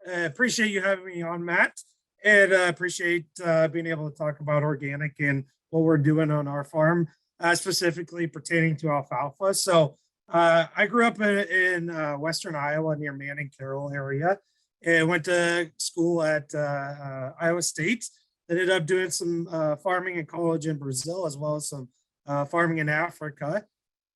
Appreciate you having me on, Matt, and appreciate being able to talk about organic and what we're doing on our farm, specifically pertaining to alfalfa. So I grew up in Western Iowa near Manning Carroll area and went to school at Iowa State. Ended up doing some farming in college in Brazil, as well as some farming in Africa.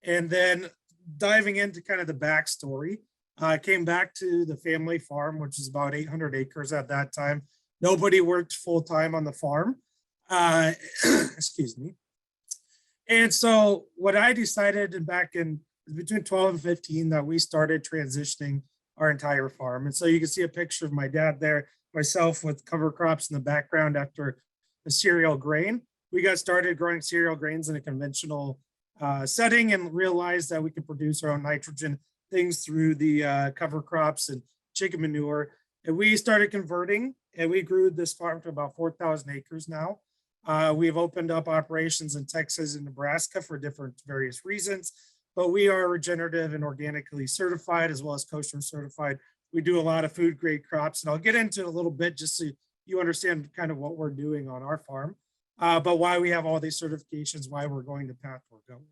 And then diving into kind of the backstory, I came back to the family farm, which is about 800 acres at that time. Nobody worked full time on the farm. Excuse me. And so what I decided back in between 12 and 15 that we started transitioning our entire farm. And so you can see a picture of my dad there, myself with cover crops in the background after the cereal grain. We got started growing cereal grains in a conventional setting and realized that we could produce our own nitrogen things through the cover crops and chicken manure. And we started converting and we grew this farm to about 4,000 acres now. We've opened up operations in Texas and Nebraska for different various reasons, but we are regenerative and organically certified as well as kosher certified. We do a lot of food grade crops, and I'll get into it a little bit just so you understand kind of what we're doing on our farm, but why we have all these certifications, why we're going the path we're going.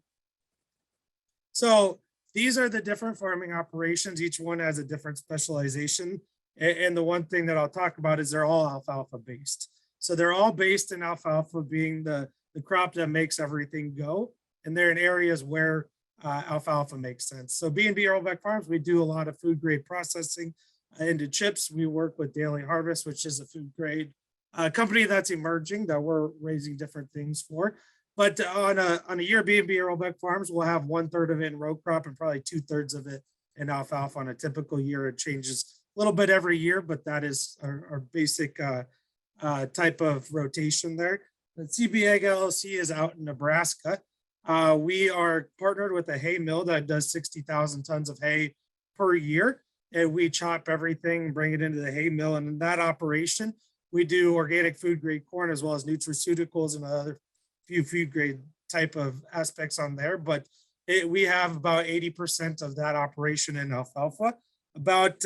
So these are the different farming operations. Each one has a different specialization. And the one thing that I'll talk about is they're all alfalfa based. So they're all based in alfalfa being the crop that makes everything go. And they're in areas where alfalfa makes sense. So B&B Irlbeck Farms, we do a lot of food grade processing into chips. We work with Daily Harvest, which is a food grade company that's emerging that we're raising different things for. But on a year, B&B Irlbeck Farms will have 1/3 of it in row crop and probably 2/3 of it in alfalfa. On a typical year, it changes a little bit every year, but that is our basic type of rotation there. The CB Ag LLC is out in Nebraska. We are partnered with a hay mill that does 60,000 tons of hay per year. And we chop everything and bring it into the hay mill. And in that operation, we do organic food grade corn as well as nutraceuticals and other few food grade type of aspects on there. But we have about 80% of that operation in alfalfa, about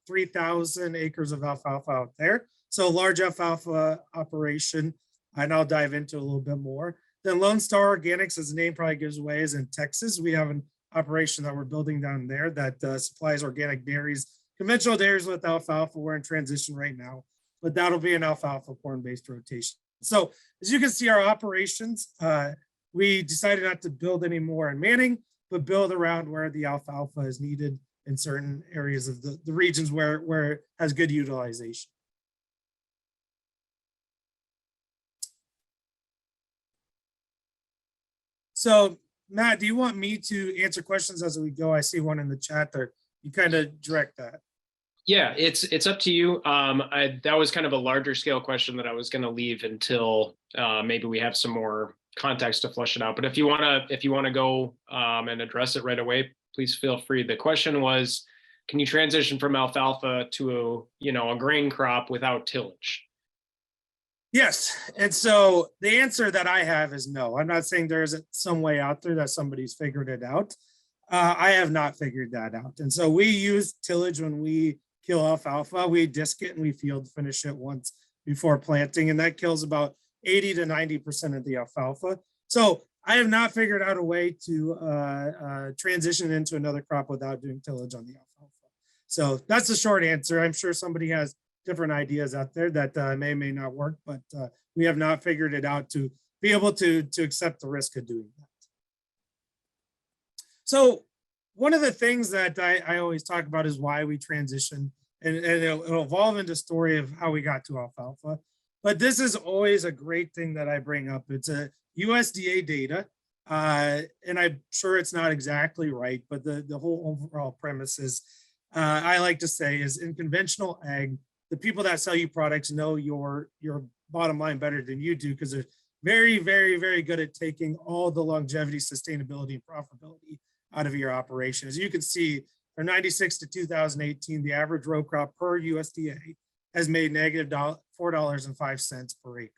3,000 acres of alfalfa out there. So large alfalfa operation, and I'll dive into a little bit more. Then Lone Star Organics, as the name probably gives away, is in Texas. We have an operation that we're building down there that supplies organic dairies, conventional dairies with alfalfa. We're in transition right now, but that'll be an alfalfa corn-based rotation. So as you can see, our operations, we decided not to build any more in Manning, but build around where the alfalfa is needed in certain areas of the regions where it has good utilization. So Matt, do you want me to answer questions as we go? I see one in the chat there. You kind of direct that. Yeah, it's up to you. That was kind of a larger scale question that I was going to leave until maybe we have some more context to flush it out. But if you want to go and address it right away, please feel free. The question was, can you transition from alfalfa to a grain crop without tillage? Yes. And so the answer that I have is no. I'm not saying there isn't some way out there that somebody's figured it out. I have not figured that out. And so we use tillage when we kill alfalfa. We disc it and we field finish it once before planting. And that kills about 80 to 90% of the alfalfa. So I have not figured out a way to transition into another crop without doing tillage on the alfalfa. So that's the short answer. I'm sure somebody has different ideas out there that may not work, but we have not figured it out to be able to accept the risk of doing that. So one of the things that I always talk about is why we transition, and it'll evolve into a story of how we got to alfalfa. But this is always a great thing that I bring up. It's a USDA data, and I'm sure it's not exactly right, but the whole overall premise is, I like to say, is in conventional ag, the people that sell you products know your bottom line better than you do, because they're very, very, very good at taking all the longevity, sustainability, and profitability out of your operation. As you can see, from 96 to 2018, the average row crop per USDA has made negative $4.05 per acre.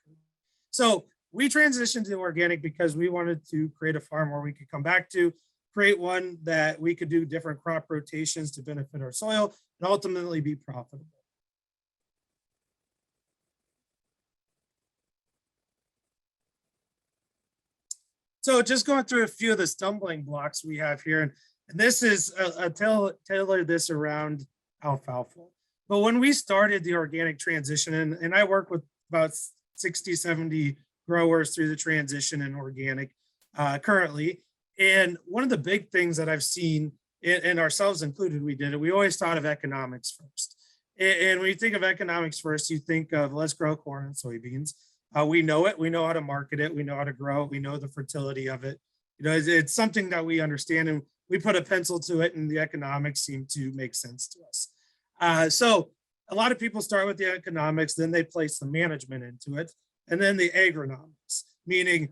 So we transitioned to organic because we wanted to create a farm where we could come back to, create one that we could do different crop rotations to benefit our soil and ultimately be profitable. So just going through a few of the stumbling blocks we have here, and this is tailor this around alfalfa. But when we started the organic transition, and I work with about 60, 70 growers through the transition in organic currently. And one of the big things that I've seen, and ourselves included, we always thought of economics first. And when you think of economics first, you think of let's grow corn and soybeans. We know it, we know how to market it, we know how to grow it, we know the fertility of it. You know, it's something that we understand, and we put a pencil to it, and the economics seem to make sense to us. So a lot of people start with the economics, then they place the management into it, and then the agronomics, meaning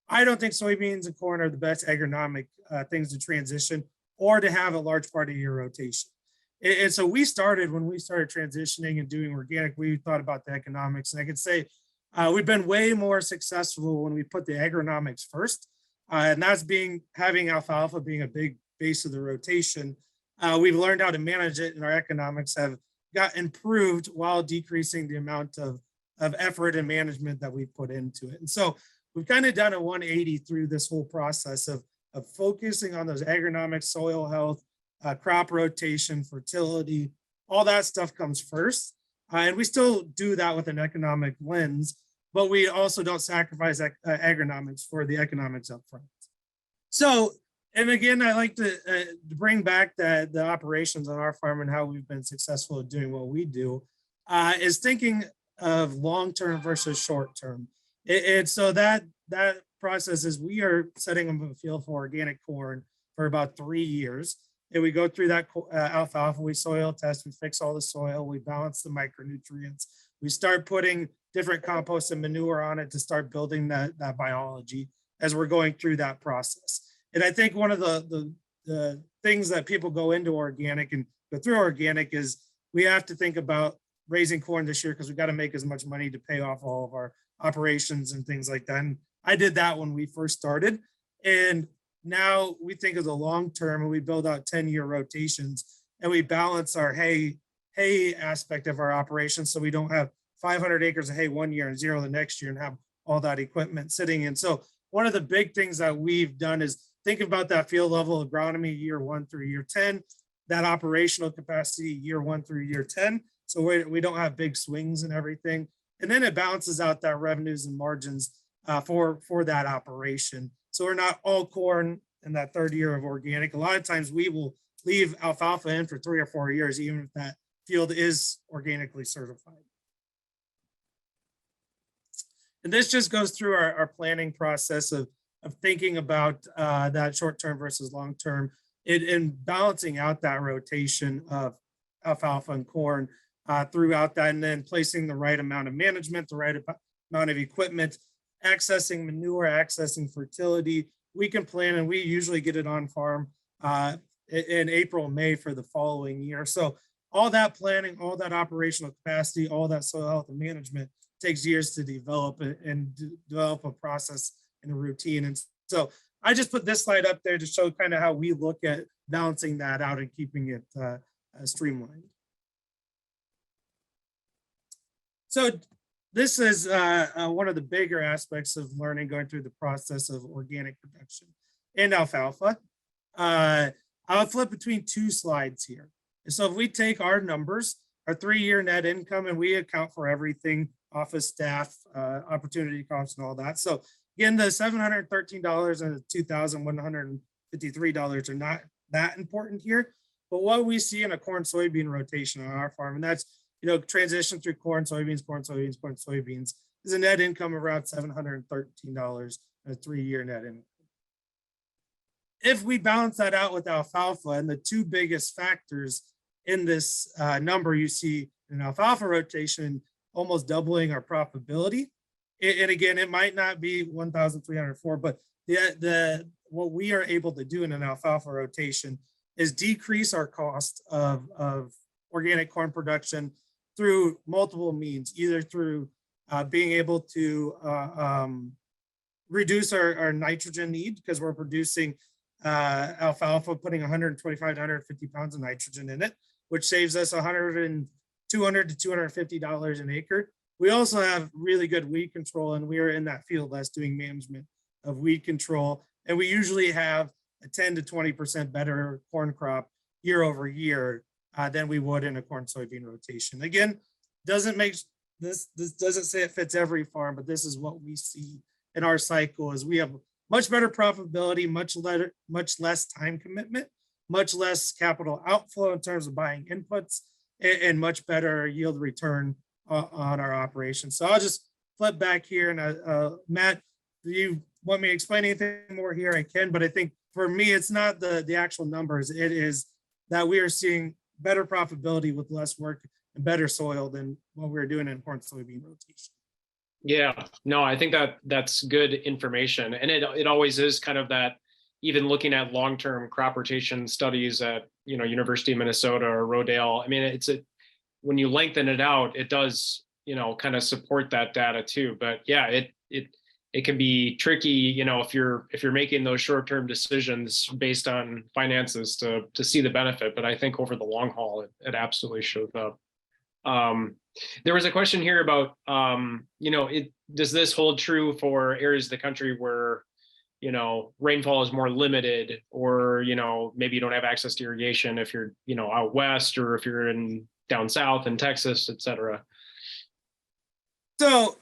I don't think soybeans and corn are the best agronomic things to transition or to have a large part of your rotation. And so we started, when we started transitioning and doing organic, we thought about the economics. And I could say we've been way more successful when we put the agronomics first. And that's having alfalfa being a big base of the rotation. We've learned how to manage it, and our economics have got improved while decreasing the amount of effort and management that we've put into it. And so we've kind of done a 180 through this whole process of focusing on those agronomics, soil health, crop rotation, fertility, all that stuff comes first. And we still do that with an economic lens, but we also don't sacrifice agronomics for the economics up front. So, and again, I like to bring back the operations on our farm and how we've been successful at doing what we do, is thinking of long-term versus short-term. And so that process is we are setting up a field for organic corn for about 3 years. And we go through that alfalfa, we soil test, we fix all the soil, we balance the micronutrients. We start putting different compost and manure on it to start building that biology as we're going through that process. And I think one of the things that people go into organic and go through organic is we have to think about raising corn this year because we got to make as much money to pay off all of our operations and things like that. And I did that when we first started. And now we think of the long term, and we build out 10-year rotations, and we balance our hay aspect of our operation, so we don't have 500 acres of hay one year and 0 the next year and have all that equipment sitting in. So one of the big things that we've done is think about that field level agronomy year 1 through year 10, that operational capacity year 1 through year 10. So we don't have big swings and everything. And then it balances out that revenues and margins for that operation. So we're not all corn in that 3rd year of organic. A lot of times we will leave alfalfa in for 3 or 4 years, even if that field is organically certified. And this just goes through our planning process of thinking about that short-term versus long-term and balancing out that rotation of alfalfa and corn throughout that, and then placing the right amount of management, the right amount of equipment, accessing manure, accessing fertility. We can plan, and we usually get it on farm in April, May for the following year. So all that planning, all that operational capacity, all that soil health and management takes years to develop and develop a process and a routine. And so I just put this slide up there to show kind of how we look at balancing that out and keeping it streamlined. So this is one of the bigger aspects of learning, going through the process of organic production in alfalfa. I'll flip between 2 slides here. And so if we take our numbers, our 3-year net income, and we account for everything, office staff, opportunity costs and all that. So again, the $713 and the $2,153 are not that important here. But what we see in a corn soybean rotation on our farm, and that's, you know, transition through corn, soybeans, corn, soybeans, corn, soybeans, is a net income of around $713 and a 3-year net income. If we balance that out with alfalfa, and the 2 biggest factors in this number, you see an alfalfa rotation almost doubling our profitability. And again, it might not be 1,304, but what we are able to do in an alfalfa rotation is decrease our cost of organic corn production through multiple means, either through being able to reduce our nitrogen need, because we're producing alfalfa, putting 125 to 150 pounds of nitrogen in it, which saves us $200 to $250 an acre. We also have really good weed control, and we are in that field that's doing management of weed control. And we usually have a 10 to 20% better corn crop year over year than we would in a corn soybean rotation. Again, doesn't make this doesn't say it fits every farm, but this is what we see in our cycle is we have much better profitability, much less time commitment, much less capital outflow in terms of buying inputs, and much better yield return on our operation. So I'll just flip back here, and Matt, do you want me to explain anything more here? I can, but I think for me, it's not the actual numbers. It is that we are seeing better profitability with less work and better soil than what we were doing in corn soybean rotation. Yeah, no, I think that's good information. And it always is kind of that, even looking at long-term crop rotation studies at, University of Minnesota or Rodale. I mean, when you lengthen it out, it does, kind of support that data too. But yeah, it can be tricky, if you're making those short-term decisions based on finances to see the benefit. But I think over the long haul, it absolutely shows up. There was a question here about, does this hold true for areas of the country where, rainfall is more limited, or, maybe you don't have access to irrigation if you're, out west, or if you're down south in Texas, et cetera? So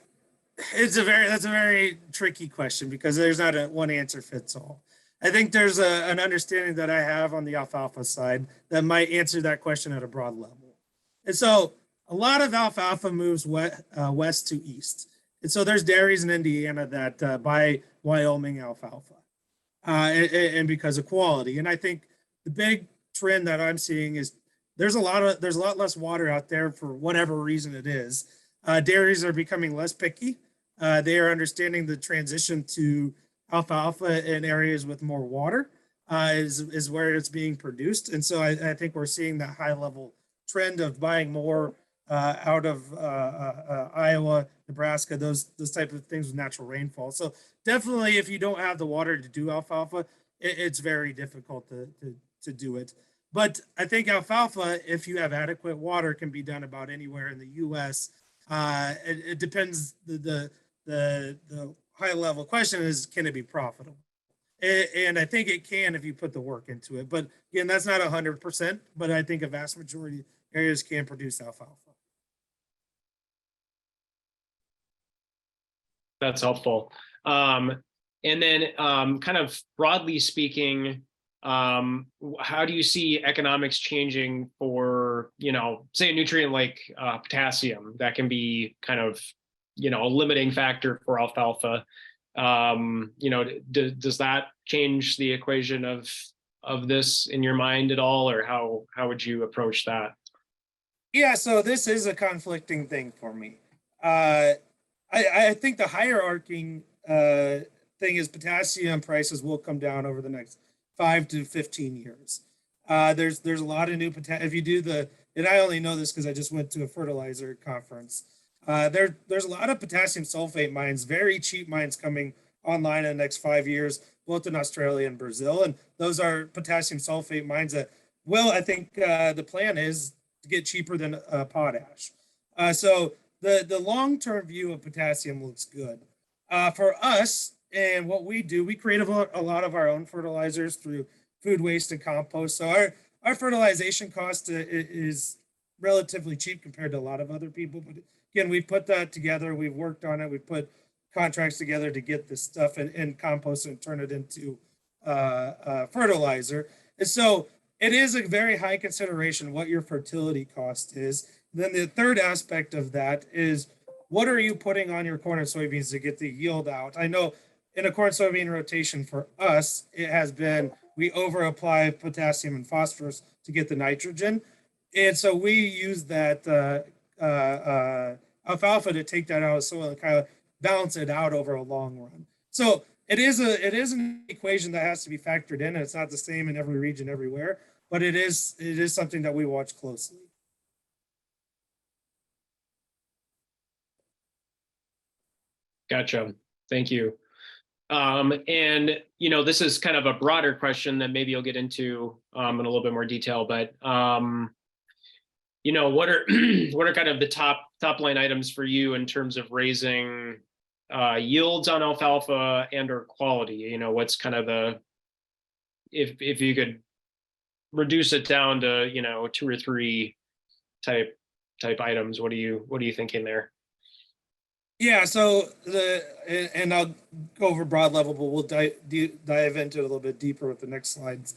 that's a very tricky question because there's not a one answer fits all. I think there's an understanding that I have on the alfalfa side that might answer that question at a broad level. And so a lot of alfalfa moves west to east. And so there's dairies in Indiana that buy Wyoming alfalfa and because of quality. And I think the big trend that I'm seeing is there's a lot less water out there for whatever reason it is. Dairies are becoming less picky. They are understanding the transition to alfalfa in areas with more water is where it's being produced. And so I think we're seeing that high level trend of buying more out of Iowa, Nebraska, those type of things with natural rainfall. So definitely, if you don't have the water to do alfalfa, it's very difficult to do it. But I think alfalfa, if you have adequate water, can be done about anywhere in the U.S. It depends. The high level question is, can it be profitable? And I think it can if you put the work into it. But again, that's not 100%. But I think a vast majority of areas can produce alfalfa. That's helpful. And then kind of broadly speaking, how do you see economics changing for, say a nutrient like potassium that can be kind of, a limiting factor for alfalfa? Does that change the equation of this in your mind at all, or how would you approach that? Yeah, so this is a conflicting thing for me. I think the hierarching thing is potassium prices will come down over the next 5 to 15 years. There's a lot of new potassium. If you do and I only know this because I just went to a fertilizer conference. There's a lot of potassium sulfate mines, very cheap mines coming online in the next 5 years, both in Australia and Brazil. And those are potassium sulfate mines that I think the plan is to get cheaper than potash. So the long-term view of potassium looks good. For us and what we do, we create a lot of our own fertilizers through food waste and compost. So our fertilization cost is relatively cheap compared to a lot of other people. But again, we put that together. We've worked on it. We put contracts together to get this stuff and compost and turn it into fertilizer. And so it is a very high consideration what your fertility cost is. Then the third aspect of that is, what are you putting on your corn and soybeans to get the yield out? I know in a corn soybean rotation for us, it has been we over apply potassium and phosphorus to get the nitrogen. And so we use that alfalfa to take that out of soil and kind of balance it out over a long run. So it is an equation that has to be factored in, and it's not the same in every region everywhere, but it is something that we watch closely. Gotcha. Thank you. And this is kind of a broader question that maybe you'll get into in a little bit more detail, but what are what are kind of the top line items for you in terms of raising yields on alfalfa and or quality? You know, what's kind of the, if you could reduce it down to, you know, 2 or 3 type items, what are you thinking there? Yeah, so and I'll go over broad level, but we'll dive into it a little bit deeper with the next slides.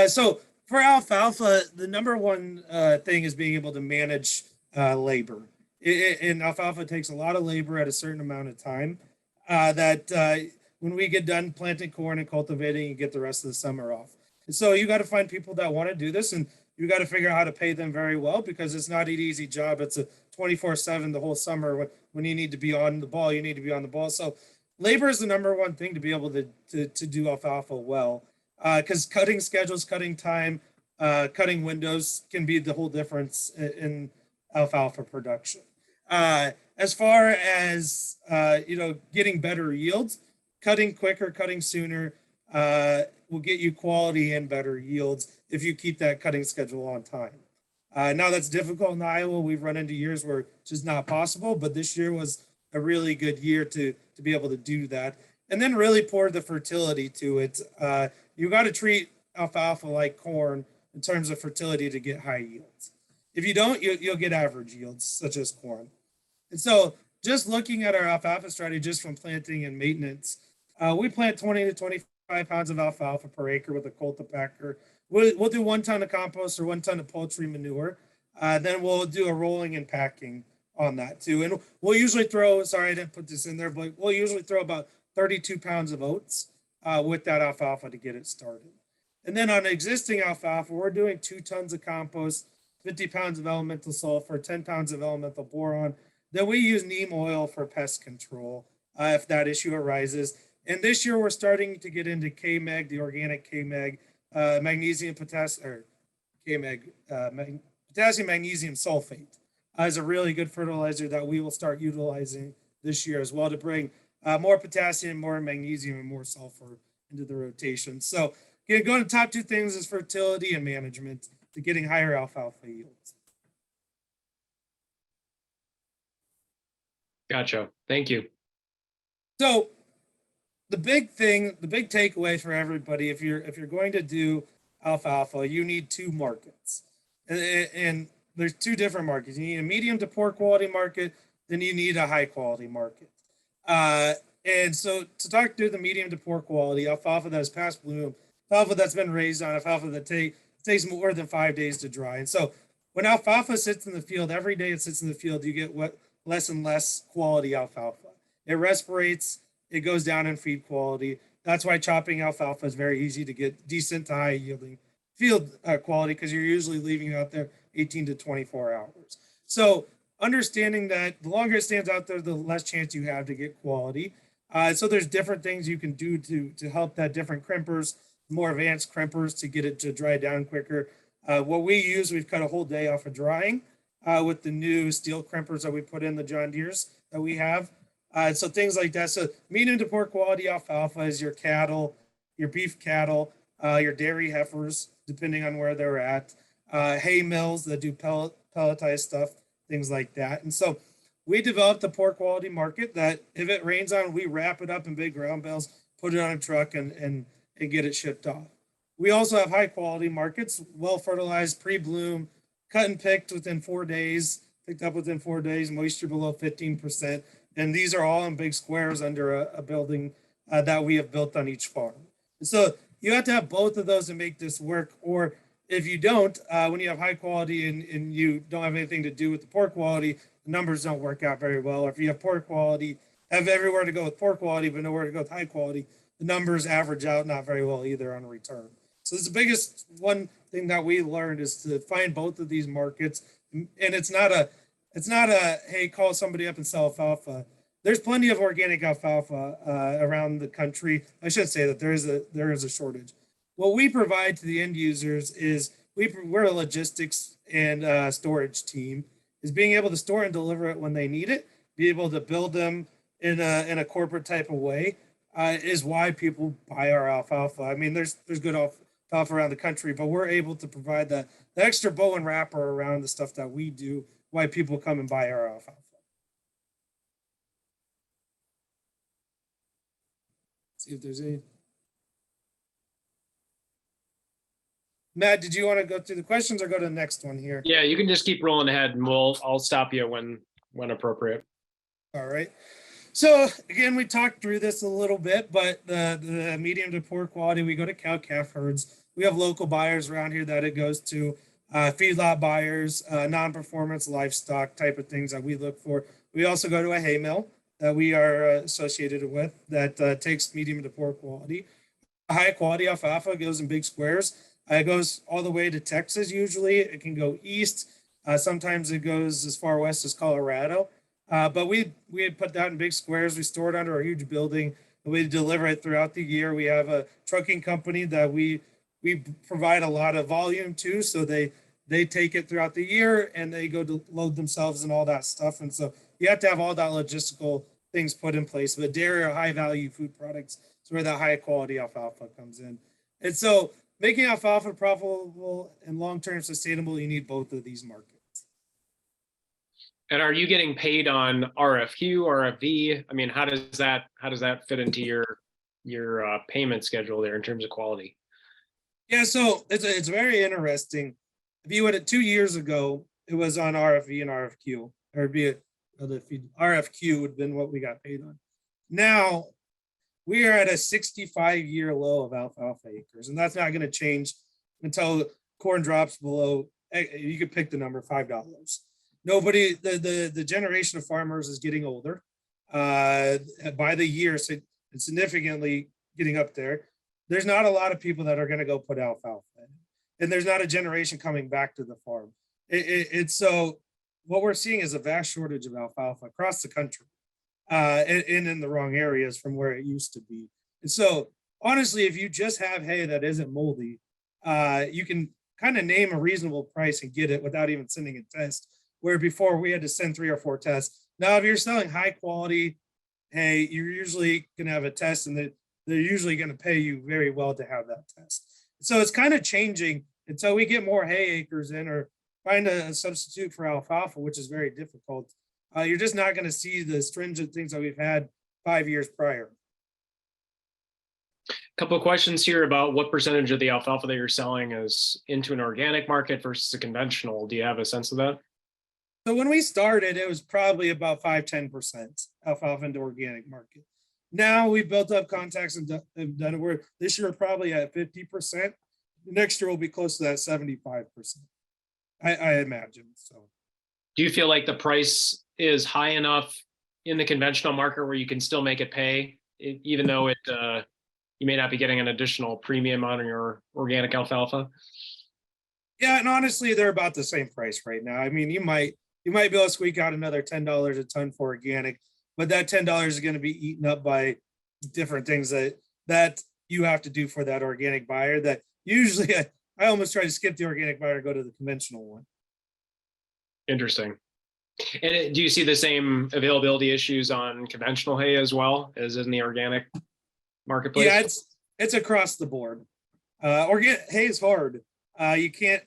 So for alfalfa, the number one thing is being able to manage labor. And alfalfa takes a lot of labor at a certain amount of time. When we get done planting corn and cultivating, you get the rest of the summer off. And so you got to find people that want to do this, and you got to figure out how to pay them very well, because it's not an easy job. It's a 24/7 the whole summer. When you need to be on the ball, you need to be on the ball. So labor is the number one thing to be able to do alfalfa well, because cutting schedules, cutting time, cutting windows can be the whole difference in alfalfa production. As far as getting better yields, cutting quicker, cutting sooner will get you quality and better yields if you keep that cutting schedule on time. Now that's difficult in Iowa. We've run into years where it's just not possible, but this year was a really good year to be able to do that. And then really pour the fertility to it. You got to treat alfalfa like corn in terms of fertility to get high yields. If you don't, you'll get average yields, such as corn. And so just looking at our alfalfa strategy, just from planting and maintenance, we plant 20 to 25 pounds of alfalfa per acre with a cultipacker. We'll do 1 ton of compost or 1 ton of poultry manure. Then we'll do a rolling and packing on that too. And we'll usually throw, sorry, I didn't put this in there, but we'll usually throw about 32 pounds of oats with that alfalfa to get it started. And then on existing alfalfa, we're doing 2 tons of compost, 50 pounds of elemental sulfur, 10 pounds of elemental boron. Then we use neem oil for pest control if that issue arises. And this year we're starting to get into K-Mag, the organic K-Mag, magnesium, potassium, or K-Mag, potassium magnesium sulfate is a really good fertilizer that we will start utilizing this year as well to bring more potassium, more magnesium, and more sulfur into the rotation. So again, going to top 2 things is fertility and management to getting higher alfalfa yields. Gotcha. Thank you. So the big takeaway for everybody, if you're going to do alfalfa, you need 2 markets, and there's 2 different markets. You need a medium to poor quality market, then you need a high quality market. And so to talk through the medium to poor quality, alfalfa that is past bloom, alfalfa that's been raised on, alfalfa that takes more than 5 days to dry. And so when alfalfa sits in the field, every day it sits in the field, you get less and less quality alfalfa. It respirates, it goes down in feed quality. That's why chopping alfalfa is very easy to get decent to high yielding field quality, because you're usually leaving it out there 18 to 24 hours. So understanding that the longer it stands out there, the less chance you have to get quality. So there's different things you can do to help that, different crimpers, more advanced crimpers to get it to dry down quicker. What we use, we've cut a whole day off of drying with the new steel crimpers that we put in the John Deeres that we have. So things like that. So medium to poor quality alfalfa is your cattle, your beef cattle, your dairy heifers, depending on where they're at, hay mills that do pelletized stuff, things like that. And so we developed a poor quality market that if it rains on, we wrap it up in big ground bales, put it on a truck and get it shipped off. We also have high quality markets, well fertilized, pre-bloom, cut and picked within 4 days, picked up within 4 days, moisture below 15%. And these are all in big squares under a building that we have built on each farm. And so you have to have both of those to make this work. Or if you don't, when you have high quality and you don't have anything to do with the poor quality, the numbers don't work out very well. Or if you have poor quality, have everywhere to go with poor quality, but nowhere to go with high quality, the numbers average out not very well either on return. So the biggest one thing that we learned is to find both of these markets. And it's not a, hey, call somebody up and sell alfalfa. There's plenty of organic alfalfa around the country. I should say that there is a shortage. What we provide to the end users is we're a logistics and storage team, is being able to store and deliver it when they need it, be able to build them in a corporate type of way, is why people buy our alfalfa. I mean, there's good alfalfa around the country, but we're able to provide the extra bow and wrapper around the stuff that we do, why people come and buy our alfalfa. See if there's any. Matt, did you want to go through the questions or go to the next one here? Yeah, you can just keep rolling ahead and I'll stop you when appropriate. All right. So again, we talked through this a little bit, but the medium to poor quality, we go to cow-calf herds. We have local buyers around here that it goes to, feedlot buyers, non-performance livestock type of things that we look for. We also go to a hay mill that we are associated with that takes medium to poor quality. High quality alfalfa goes in big squares. It goes all the way to Texas usually. It can go east. Sometimes it goes as far west as Colorado. But we had put that in big squares. We store it under a huge building. And we deliver it throughout the year. We have a trucking company that we provide a lot of volume to, so they take it throughout the year and they go to load themselves and all that stuff. And so you have to have all that logistical things put in place. But dairy or high value food products is where that high quality alfalfa comes in. And so making alfalfa profitable and long-term sustainable, you need both of these markets. And are you getting paid on RFQ, RFV? I mean, how does that fit into your payment schedule there in terms of quality? Yeah, so it's very interesting. If you would, 2 years ago, it was on RFV and RFQ, or be it RFQ would have been what we got paid on. Now we are at a 65-year low of alfalfa acres, and that's not going to change until corn drops below. You could pick the number, $5. Nobody, the generation of farmers is getting older by the year, so it's significantly getting up there. There's not a lot of people that are going to go put alfalfa in, and there's not a generation coming back to the farm. It's so what we're seeing is a vast shortage of alfalfa across the country, and in the wrong areas from where it used to be. And so honestly, if you just have hay that isn't moldy, you can kind of name a reasonable price and get it without even sending a test, where before we had to send 3 or 4 tests. Now, if you're selling high quality hay, you're usually going to have a test, and they're usually going to pay you very well to have that test. So it's kind of changing until we get more hay acres in or find a substitute for alfalfa, which is very difficult. You're just not going to see the stringent things that we've had 5 years prior. A couple of questions here about what percentage of the alfalfa that you're selling is into an organic market versus a conventional. Do you have a sense of that? So when we started, it was probably about 5-10% alfalfa into organic market. Now we've built up contacts and done it where this year we're probably at 50%. Next year we'll be close to that 75%. I imagine. So do you feel like the price is high enough in the conventional market where you can still make it pay, even though you may not be getting an additional premium on your organic alfalfa? Yeah, and honestly, they're about the same price right now. I mean, you might be able to squeak out another $10 a ton for organic, but that $10 is going to be eaten up by different things that you have to do for that organic buyer. That usually I almost try to skip the organic buyer and go to the conventional one. Interesting. And do you see the same availability issues on conventional hay as well as in the organic marketplace? Yeah, it's across the board. Organic hay is hard. You can't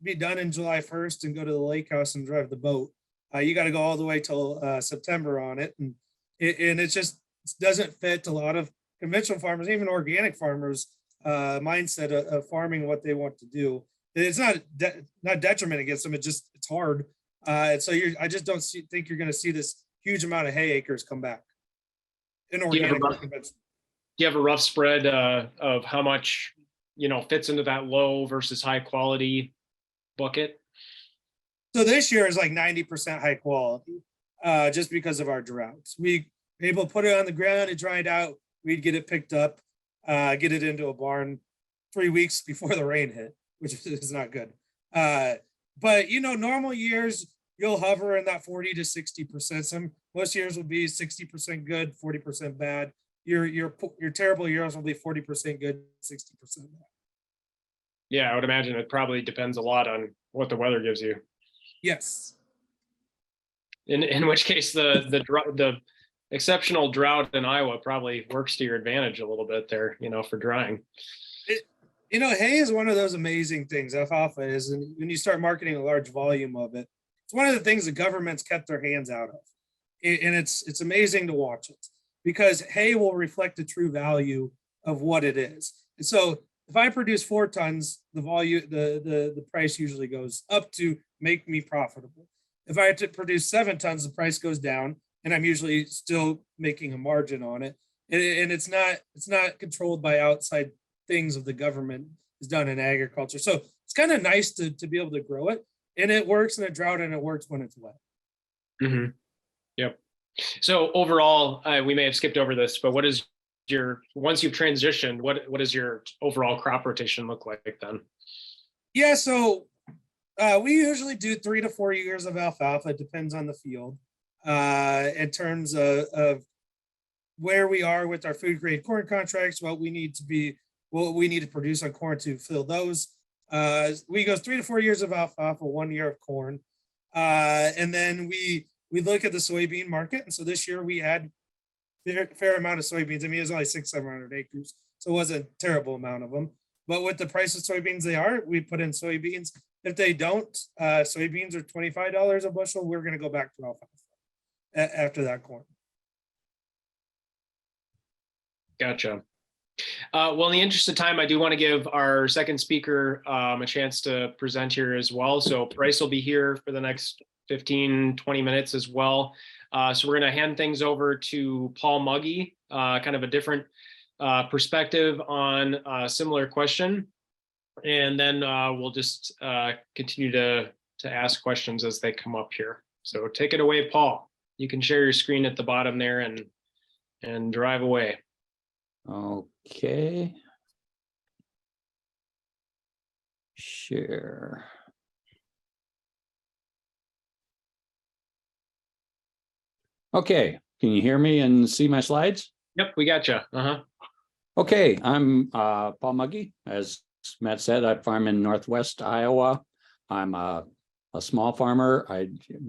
be done in July 1st and go to the lake house and drive the boat. You got to go all the way till September on it, and it just doesn't fit a lot of conventional farmers, even organic farmers, mindset of farming what they want to do. It's not detriment against them. It's hard. So I just don't think you're going to see this huge amount of hay acres come back in organic. Do you have a rough spread of how much fits into that low versus high quality bucket? So this year is like 90% high quality, just because of our droughts. We were able to put it on the ground, it dried out, we'd get it picked up, get it into a barn 3 weeks before the rain hit, which is not good. But normal years, you'll hover in that 40 to 60%. Most years will be 60% good, 40% bad. Your terrible years will be 40% good, 60% bad. Yeah, I would imagine it probably depends a lot on what the weather gives you. Yes. In which case the exceptional drought in Iowa probably works to your advantage a little bit there, for drying. Hay is one of those amazing things. Alfalfa is, and when you start marketing a large volume of it, it's one of the things the government's kept their hands out of, and it's amazing to watch it. because hay will reflect the true value of what it is. And so if I produce 4 tons, the price usually goes up to make me profitable. If I have to produce 7 tons, the price goes down, and I'm usually still making a margin on it. And it's not controlled by outside things of the government. Is done in agriculture. So it's kind of nice to be able to grow it, and it works in a drought, and it works when it's wet. Mm-hmm. Yep. So overall, we may have skipped over this, but what is once you've transitioned, what does your overall crop rotation look like then? Yeah, so we usually do 3 to 4 years of alfalfa. It depends on the field. In terms of where we are with our food grade corn contracts, what we need to produce on corn to fill those. We go 3 to 4 years of alfalfa, 1 year of corn. And then we look at the soybean market. And so this year we had a fair amount of soybeans. I mean, it was only 600-700 acres, so it wasn't a terrible amount of them. But with the price of soybeans we put in soybeans. If they don't, soybeans are $25 a bushel. We're going to go back to alfalfa after that corn. Gotcha. Well, in the interest of time, I do want to give our second speaker a chance to present here as well. So Bryce will be here for the next 15, 20 minutes as well. So we're going to hand things over to Paul Mugge, kind of a different perspective on a similar question. And then we'll just continue to ask questions as they come up here. So take it away, Paul. You can share your screen at the bottom there and drive away. Okay. Share. Okay, can you hear me and see my slides? Yep, we got you. Okay, I'm Paul Mugge. As Matt said, I farm in Northwest Iowa. I'm a small farmer,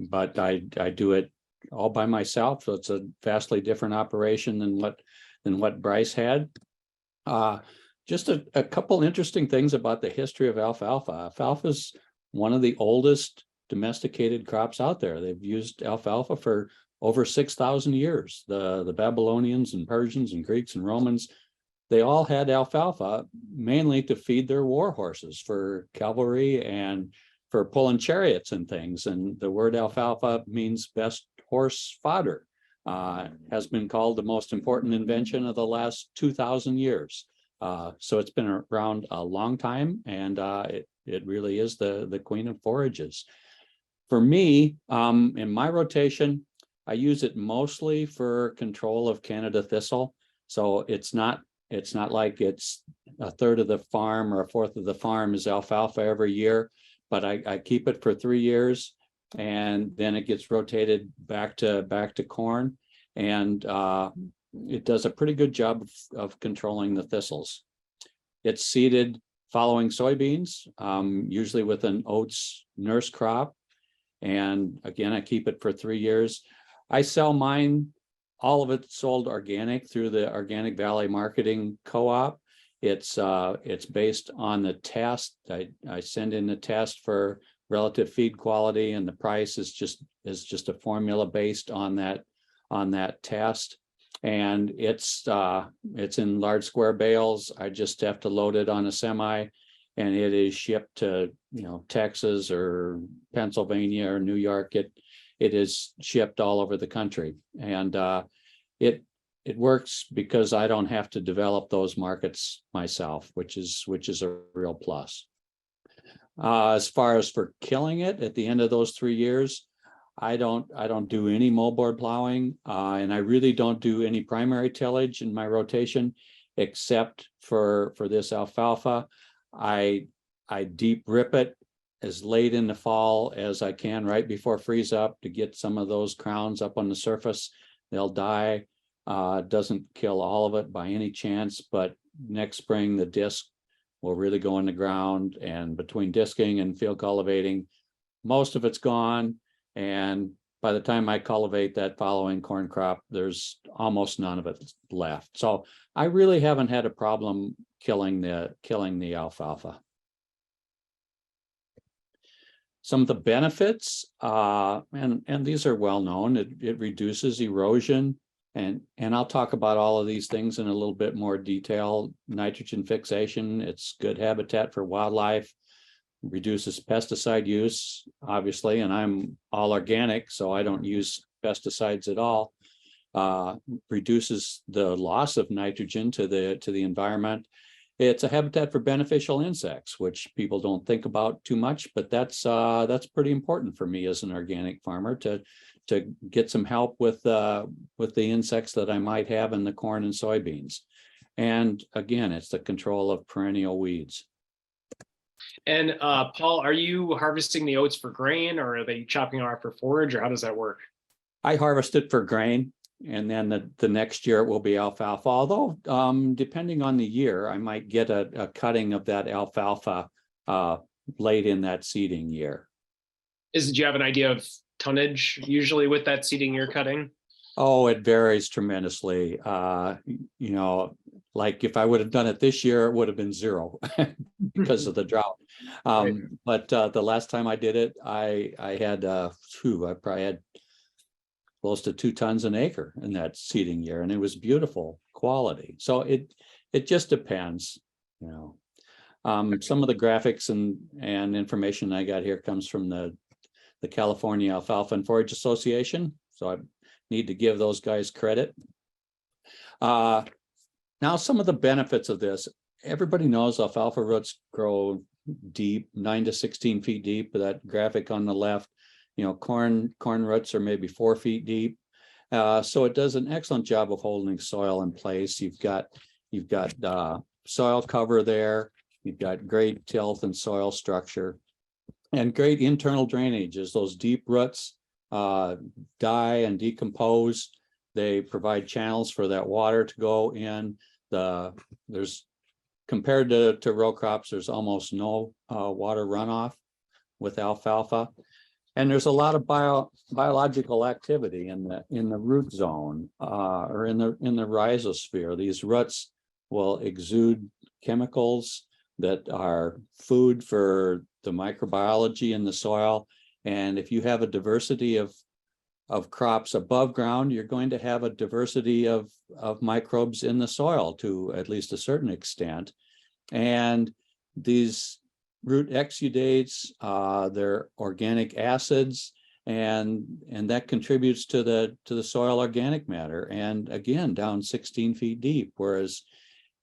but I do it all by myself, so it's a vastly different operation than what Bryce had. Just a couple interesting things about the history of alfalfa. Alfalfa is one of the oldest domesticated crops out there. They've used alfalfa for over 6,000 years. The Babylonians and Persians and Greeks and Romans, they all had alfalfa mainly to feed their war horses, for cavalry and for pulling chariots and things. And the word alfalfa means best horse fodder. Has been called the most important invention of the last 2,000 years. So it's been around a long time, and it really is the queen of forages. For me, in my rotation, I use it mostly for control of Canada thistle. So it's not like it's a third of the farm or a fourth of the farm is alfalfa every year, but I keep it for 3 years, and then it gets rotated back to corn, and it does a pretty good job of controlling the thistles. It's seeded following soybeans, usually with an oats nurse crop, and again, I keep it for 3 years. I sell mine, all of it sold organic through the Organic Valley Marketing Co-op. It's based on the test. I send in the test for relative feed quality, and the price is just a formula based on that test. And it's in large square bales. I just have to load it on a semi, and it is shipped to Texas or Pennsylvania or New York. It is shipped all over the country, and it works because I don't have to develop those markets myself, which is a real plus. As far as for killing it at the end of those 3 years, I don't do any moldboard plowing, and I really don't do any primary tillage in my rotation, except for this alfalfa. I deep rip it as late in the fall as I can, right before freeze up, to get some of those crowns up on the surface. They'll die. Doesn't kill all of it by any chance, but next spring the disc will really go in the ground, and between disking and field cultivating, most of it's gone. And by the time I cultivate that following corn crop, there's almost none of it left. So I really haven't had a problem killing the alfalfa. Some of the benefits, and these are well known, it reduces erosion, And I'll talk about all of these things in a little bit more detail. Nitrogen fixation, it's good habitat for wildlife, reduces pesticide use, obviously, and I'm all organic, so I don't use pesticides at all. Reduces the loss of nitrogen to the environment. It's a habitat for beneficial insects, which people don't think about too much, but that's pretty important for me as an organic farmer to get some help with the insects that I might have in the corn and soybeans. And again, it's the control of perennial weeds. And Paul, are you harvesting the oats for grain, or are they chopping off for forage, or how does that work? I harvest it for grain, and then the next year it will be alfalfa. Although, depending on the year, I might get a cutting of that alfalfa late in that seeding year. Do you have an idea of tonnage usually with that seeding year cutting? Oh, it varies tremendously. You know, like if I would have done it this year, it would have been 0 because of the drought. Right. But the last time I did it, I probably had close to 2 tons an acre in that seeding year, and it was beautiful quality. So it just depends, you know. Some of the graphics and information I got here comes from the California Alfalfa and Forage Association. So I need to give those guys credit. Now, some of the benefits of this, everybody knows alfalfa roots grow deep, 9 to 16 feet deep. That graphic on the left, you know, corn roots are maybe 4 feet deep. So it does an excellent job of holding soil in place. You've got soil cover there. You've got great tilth and soil structure, and great internal drainage. As those deep roots die and decompose, they provide channels for that water to go in. There's, compared to row crops, there's almost no water runoff with alfalfa. And there's a lot of biological activity in the root zone or in the rhizosphere. These roots will exude chemicals that are food for the microbiology in the soil. And if you have a diversity of crops above ground, you're going to have a diversity of microbes in the soil to at least a certain extent. And these root exudates, they're organic acids, and that contributes to the soil organic matter. And again, down 16 feet deep. Whereas,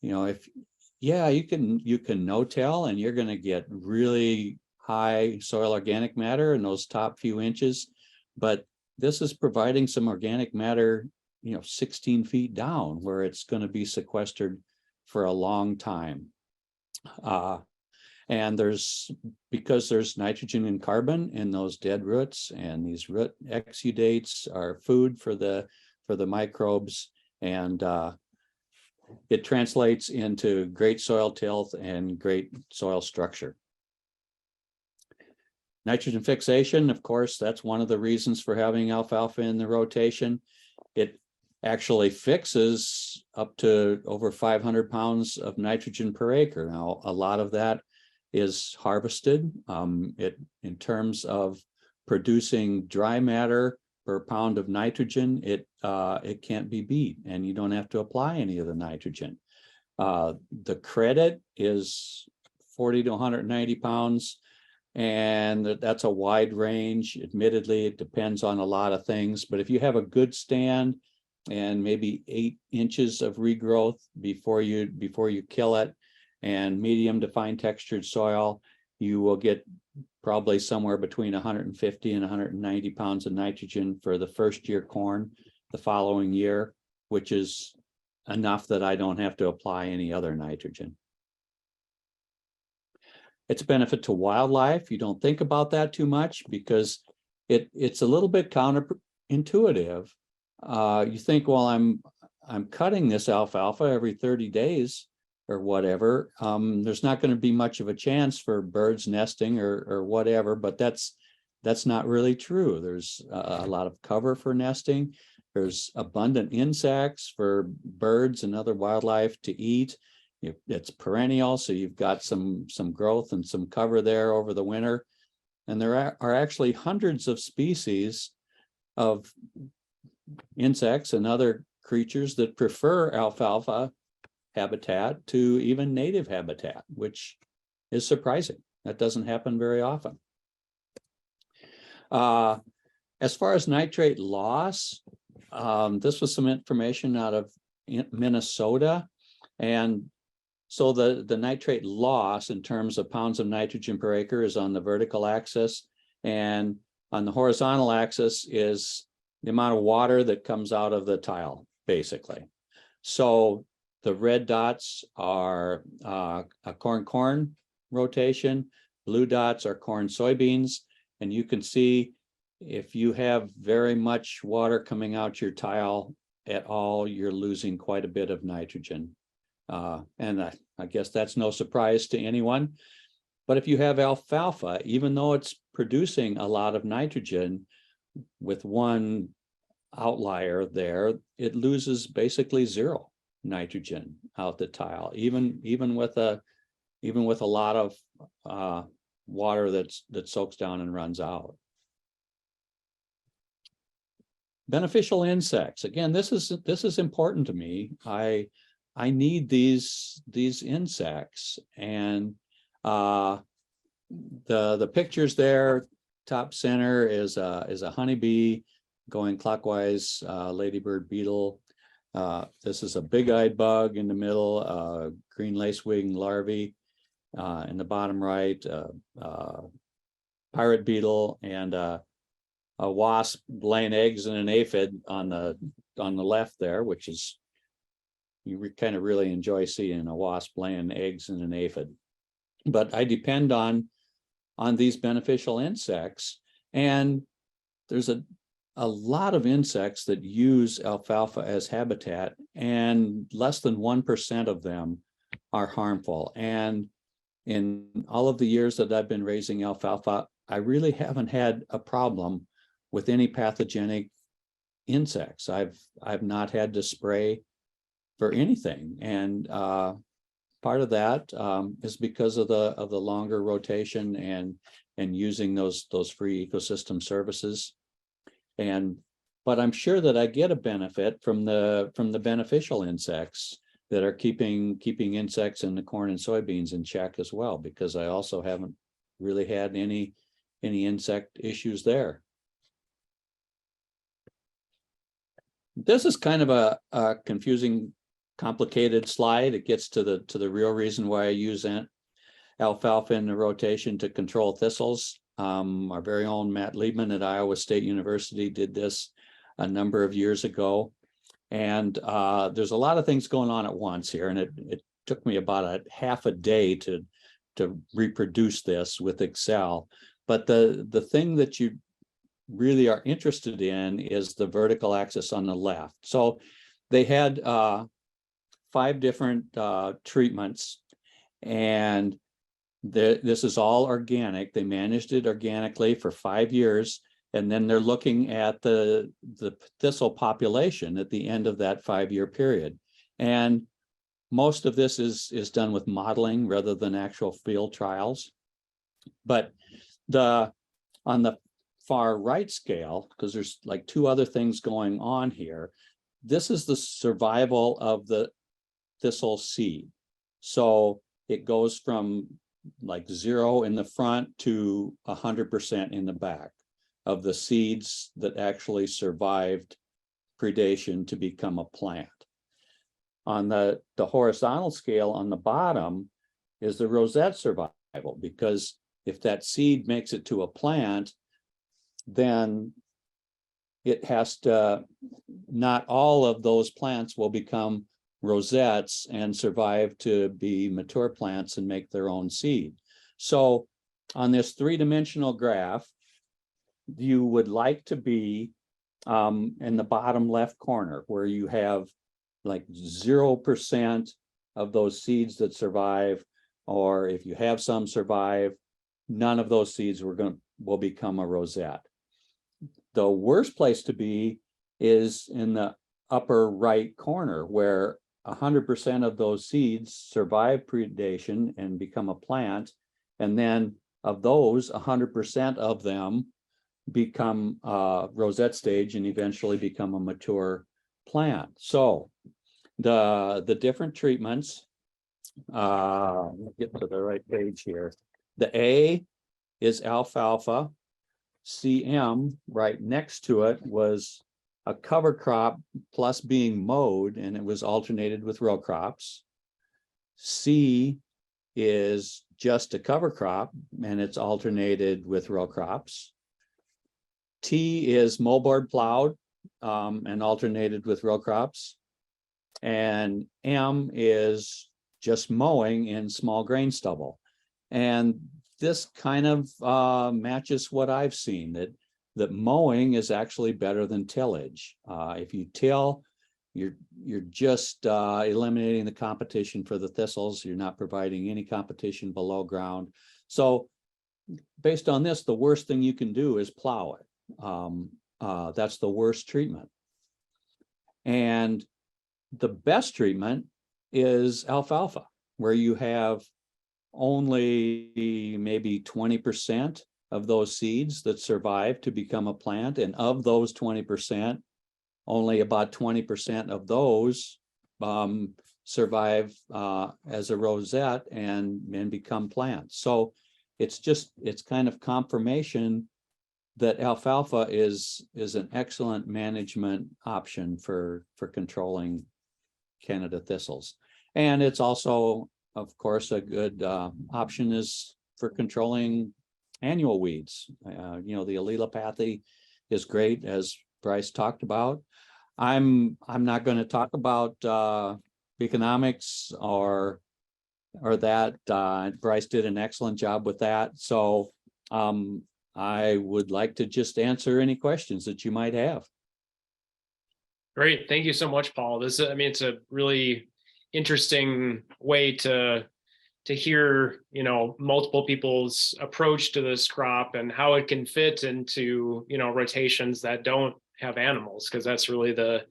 you know, you can no-till, and you're going to get really high soil organic matter in those top few inches, but this is providing some organic matter, you know, 16 feet down, where it's going to be sequestered for a long time. And because there's nitrogen and carbon in those dead roots, and these root exudates are food for the microbes, and it translates into great soil tilth and great soil structure. Nitrogen fixation, of course, that's one of the reasons for having alfalfa in the rotation. It actually fixes up to over 500 pounds of nitrogen per acre. Now, a lot of that is harvested. In terms of producing dry matter per pound of nitrogen, it can't be beat, and you don't have to apply any of the nitrogen. The credit is 40 to 190 pounds. And that's a wide range. Admittedly, it depends on a lot of things, but if you have a good stand and maybe 8 inches of regrowth before you kill it, and medium to fine textured soil, you will get probably somewhere between 150 and 190 pounds of nitrogen for the first year corn. The following year, which is enough that I don't have to apply any other nitrogen. It's a benefit to wildlife. You don't think about that too much because it's a little bit counterintuitive. You think, well, I'm cutting this alfalfa every 30 days or whatever. There's not going to be much of a chance for birds nesting or whatever, but that's not really true. There's a lot of cover for nesting. There's abundant insects for birds and other wildlife to eat. It's perennial, so you've got some growth and some cover there over the winter. And there are actually hundreds of species of insects and other creatures that prefer alfalfa habitat to even native habitat, which is surprising. That doesn't happen very often. As far as nitrate loss, this was some information out of Minnesota. And so the nitrate loss in terms of pounds of nitrogen per acre is on the vertical axis, and on the horizontal axis is the amount of water that comes out of the tile, basically. So the red dots are a corn-corn rotation, blue dots are corn soybeans, and you can see if you have very much water coming out your tile at all, you're losing quite a bit of nitrogen. And I guess that's no surprise to anyone. But if you have alfalfa, even though it's producing a lot of nitrogen, with one outlier there, it loses basically zero nitrogen out the tile, even with a lot of water that soaks down and runs out. Beneficial insects. Again, this is important to me. I need these insects, and the pictures there, top center is a honeybee going clockwise, ladybird beetle. This is a big-eyed bug in the middle, green lacewing larvae in the bottom right, pirate beetle, and a wasp laying eggs in an aphid on the left there, which is, you kind of really enjoy seeing a wasp laying eggs in an aphid. But I depend on these beneficial insects, and there's a lot of insects that use alfalfa as habitat, and less than 1% of them are harmful. And in all of the years that I've been raising alfalfa, I really haven't had a problem with any pathogenic insects. I've not had to spray for anything, and part of that is because of the longer rotation and using those free ecosystem services. But I'm sure that I get a benefit from the beneficial insects that are keeping insects in the corn and soybeans in check as well, because I also haven't really had any insect issues there. This is kind of a confusing, complicated slide. It gets to the real reason why I use alfalfa in the rotation to control thistles. Our very own Matt Liebman at Iowa State University did this a number of years ago. And there's a lot of things going on at once here. And it took me about a half a day to reproduce this with Excel. But the thing that you really are interested in is the vertical axis on the left. So they had 5 different treatments, and this is all organic. They managed it organically for 5 years, and then they're looking at the thistle population at the end of that 5-year period. And most of this is done with modeling rather than actual field trials. But on the far right scale, because there's like 2 other things going on here, this is the survival of the thistle seed. So it goes from like 0 in the front to 100% in the back of the seeds that actually survived predation to become a plant. On the horizontal scale on the bottom is the rosette survival, because if that seed makes it to a plant, then it has to, not all of those plants will become rosettes and survive to be mature plants and make their own seed. So on this 3-dimensional graph, you would like to be in the bottom left corner, where you have like 0% of those seeds that survive, or if you have some survive, none of those seeds will become a rosette. The worst place to be is in the upper right corner, where 100% of those seeds survive predation and become a plant. And then of those, 100% of them become rosette stage and eventually become a mature plant. So the different treatments, let me get to the right page here. The A is alfalfa. CM right next to it was a cover crop plus being mowed, and it was alternated with row crops. C is just a cover crop, and it's alternated with row crops. T is moldboard plowed and alternated with row crops. And M is just mowing in small grain stubble. And this kind of matches what I've seen, that mowing is actually better than tillage. If you till, you're just eliminating the competition for the thistles. You're not providing any competition below ground. So based on this, the worst thing you can do is plow it. That's the worst treatment. And the best treatment is alfalfa, where you have only maybe 20% of those seeds that survive to become a plant. And of those 20%, only about 20% of those survive as a rosette and become plants. So it's kind of confirmation that alfalfa is an excellent management option for controlling Canada thistles. And it's also, of course, a good option is for controlling annual weeds. The allelopathy is great, as Bryce talked about. I'm not going to talk about economics or that. Bryce did an excellent job with that. So I would like to just answer any questions that you might have. Great. Thank you so much, Paul. It's a really interesting way to hear, multiple people's approach to this crop and how it can fit into, rotations that don't have animals, because that's really the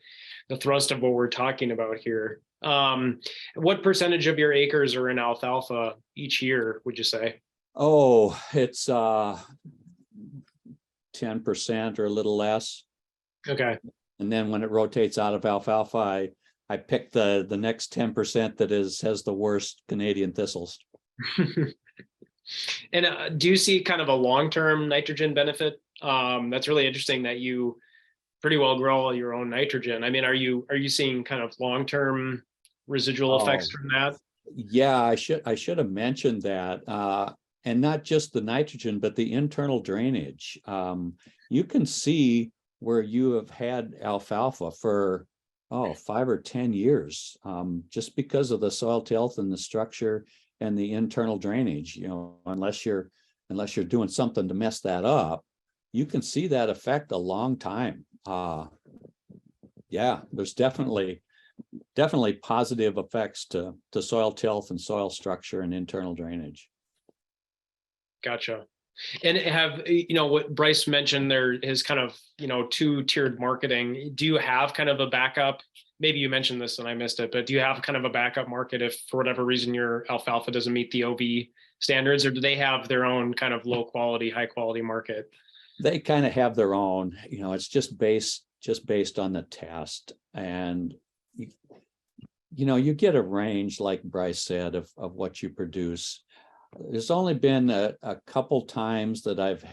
thrust of what we're talking about here. What percentage of your acres are in alfalfa each year, would you say? Oh, it's 10% or a little less. Okay. And then when it rotates out of alfalfa, I pick the next 10% that has the worst Canadian thistles. And do you see kind of a long-term nitrogen benefit? That's really interesting that you pretty well grow all your own nitrogen. I mean, are you seeing kind of long-term residual effects from that? Yeah, I should have mentioned that. And not just the nitrogen, but the internal drainage. You can see where you have had alfalfa for 5 or 10 years, just because of the soil tilth and the structure and the internal drainage. Unless you're doing something to mess that up, you can see that effect a long time. Yeah, there's definitely positive effects to soil tilth and soil structure and internal drainage. Gotcha. And have, what Bryce mentioned there, his kind of, 2-tiered marketing. Do you have kind of a backup? Maybe you mentioned this and I missed it, but do you have kind of a backup market if for whatever reason your alfalfa doesn't meet the OV standards, or do they have their own kind of low quality, high quality market? They kind of have their own, it's just based on the test. And, you get a range, like Bryce said, of what you produce. There's only been a couple times that I've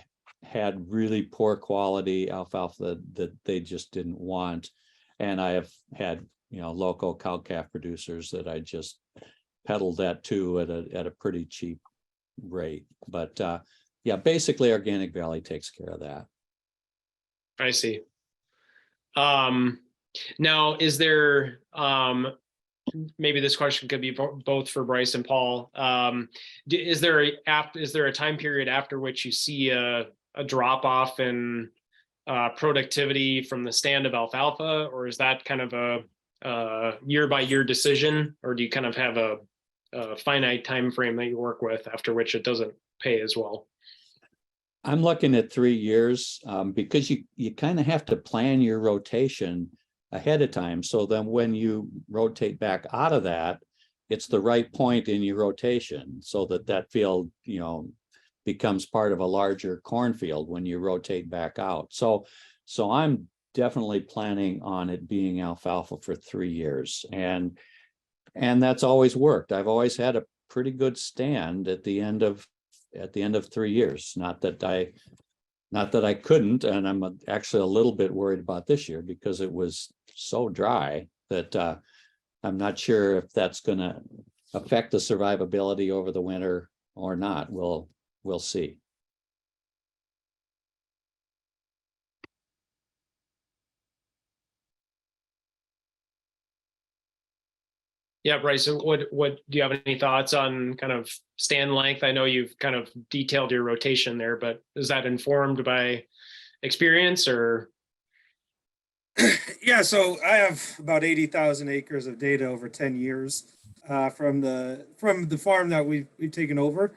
had really poor quality alfalfa that they just didn't want. And I have had, local cow-calf producers that I just peddled that to at a pretty cheap rate. But yeah, basically Organic Valley takes care of that. I see. Now, is there, maybe this question could be both for Bryce and Paul. Is there a time period after which you see a drop off in productivity from the stand of alfalfa, or is that kind of a year by year decision, or do you kind of have a finite time frame that you work with after which it doesn't pay as well? I'm looking at 3 years because you kind of have to plan your rotation ahead of time. So then when you rotate back out of that, it's the right point in your rotation so that field, becomes part of a larger cornfield when you rotate back out. So I'm definitely planning on it being alfalfa for 3 years, and that's always worked. I've always had a pretty good stand at the end of 3 years. Not that I couldn't, and I'm actually a little bit worried about this year because it was so dry that I'm not sure if that's going to affect the survivability over the winter or not. We'll see. Yeah, Bryce, so what do you have any thoughts on kind of stand length? I know you've kind of detailed your rotation there, but is that informed by experience or? Yeah, so I have about 80,000 acres of data over 10 years from the farm that we've taken over.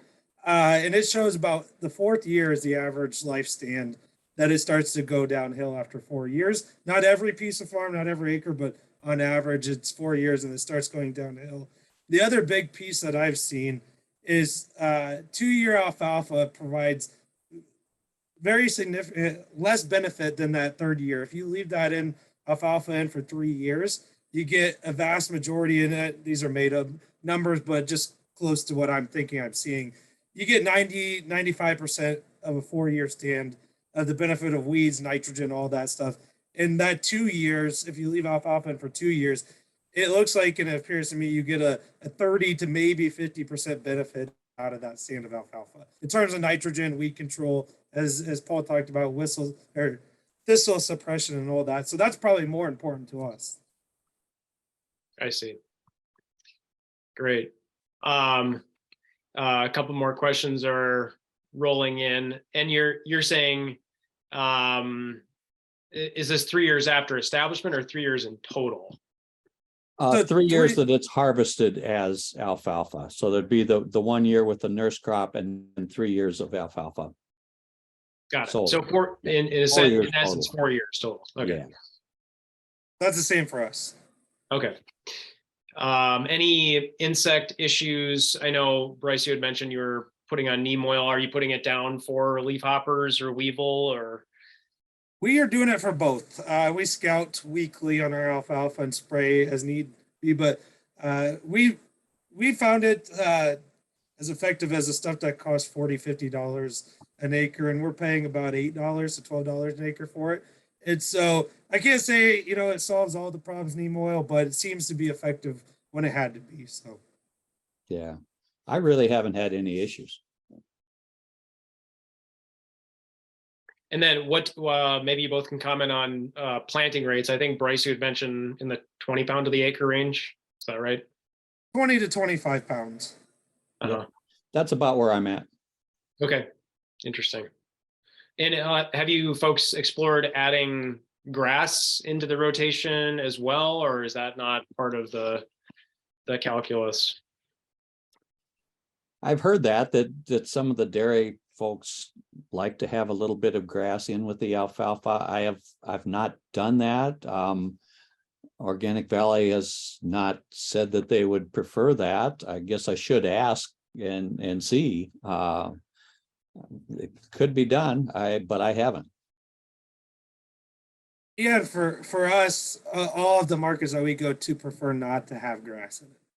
And it shows about the fourth year is the average life stand that it starts to go downhill after 4 years. Not every piece of farm, not every acre, but on average, it's 4 years and it starts going downhill. The other big piece that I've seen is 2-year alfalfa provides very significant less benefit than that third year. If you leave that in alfalfa in for 3 years, you get a vast majority in it. These are made up numbers, but just close to what I'm thinking I'm seeing. You get 95% of a 4-year stand of the benefit of weeds, nitrogen, all that stuff. In that 2 years, if you leave alfalfa in for 2 years, it looks like, and it appears to me, you get a 30 to maybe 50% benefit out of that stand of alfalfa. In terms of nitrogen, weed control, as Paul talked about, whistle or thistle suppression and all that. So that's probably more important to us. I see. Great. A couple more questions are rolling in, and you're saying, is this 3 years after establishment or 3 years in total? So 3 years that it's harvested as alfalfa. So there'd be the 1 year with the nurse crop and 3 years of alfalfa. Got it. Sold. So in essence, 4 years total. Okay. Yeah. That's the same for us. Okay. Any insect issues? I know, Bryce, you had mentioned you were putting on neem oil. Are you putting it down for leafhoppers or weevil or? We are doing it for both. We scout weekly on our alfalfa and spray as need be, but we found it as effective as the stuff that costs $40-50 an acre, and we're paying about $8 to $12 an acre for it. And so I can't say it solves all the problems neem oil, but it seems to be effective when it had to be. So Yeah, I really haven't had any issues. And then what, maybe you both can comment on planting rates. I think Bryce, you had mentioned in the 20 pound to the acre range. Is that right? 20 to 25 pounds. Uh-huh. That's about where I'm at. Okay, interesting. And have you folks explored adding grass into the rotation as well, or is that not part of the calculus? I've heard that some of the dairy folks like to have a little bit of grass in with the alfalfa. I've not done that. Organic Valley has not said that they would prefer that. I guess I should ask and see. It could be done, but I haven't. Yeah, for us, all of the markets that we go to prefer not to have grass in it.